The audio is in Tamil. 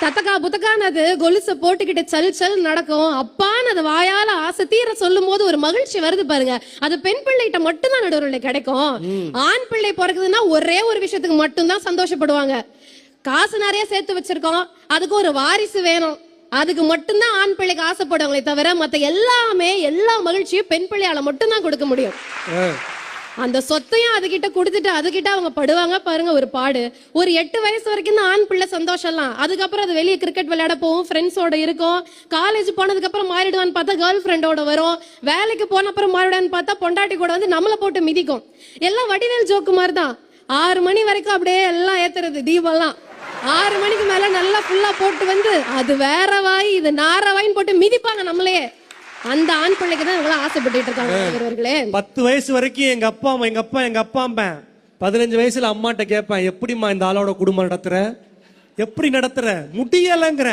தத்தக்கா புத்தக்கான்னு அது கொலுசை போட்டுக்கிட்டு சல் சல் நடக்கும். அப்பான்னு அது வாயால ஆசை தீர சொல்லும் போது ஒரு மகிழ்ச்சி வருது பாருங்க. அது பெண் பிள்ளைகிட்ட மட்டும்தான் நடுவர்களே கிடைக்கும். ஆண் பிள்ளை பிறகுதுன்னா ஒரே ஒரு விஷயத்துக்கு மட்டும்தான் சந்தோஷப்படுவாங்க. காசு நிறைய சேர்த்து வச்சிருக்கோம், அதுக்கு ஒரு வாரிசு வேணும், அதுக்கு மட்டும்தான் ஆண் பிள்ளைக்கு ஆசைப்படுவாங்களே தவிர மத்த எல்லாமே எல்லா மகிழ்ச்சியும் பெண் பிள்ளையால மட்டும்தான் கொடுக்க முடியும். அந்த சொத்தையும் அதுகிட்ட கொடுத்துட்டு அதுகிட்ட அவங்க படுவாங்க பாருங்க ஒரு பாடு. ஒரு 8 வயசு வரைக்கும் தான் ஆண் பிள்ளை சந்தோஷம்லாம். அதுக்கப்புறம் அது வெளியே கிரிக்கெட் விளையாட போகும், ஃப்ரெண்ட்ஸோட இருக்கும். காலேஜ் போனதுக்கு அப்புறம் மாறிடுவான்னு பார்த்தா கேர்ள் ஃப்ரெண்டோட வரும். வேலைக்கு போன அப்புறம் மாறிடுவான்னு பார்த்தா பொண்டாட்டி கூட வந்து நம்மளை போட்டு மிதிக்கும். எல்லாம் வடிவேல் ஜோக்கு மாதிரி தான். 6 மணி வரைக்கும் அப்படியே எல்லாம் ஏத்துறது தீபம்லாம். 6 மணிக்கு மேல நல்லா ஃபுல்லா போட்டு வந்து அது வேற வாய் இது நார வாயின்னு போட்டு மிதிப்பாங்க நம்மளையே. அந்த ஆண் பிள்ளைக்கு தான் இவங்க ஆசைப்பட்டு இருக்காங்க. 10 வயசு வரைக்கும் எங்க அப்பா 15 வயசுல அம்மாட்ட கேட்பேன், எப்படிமா இந்த ஆளோட குடும்பம் நடத்துற, எப்படி நடத்துற, முடியலங்கிற.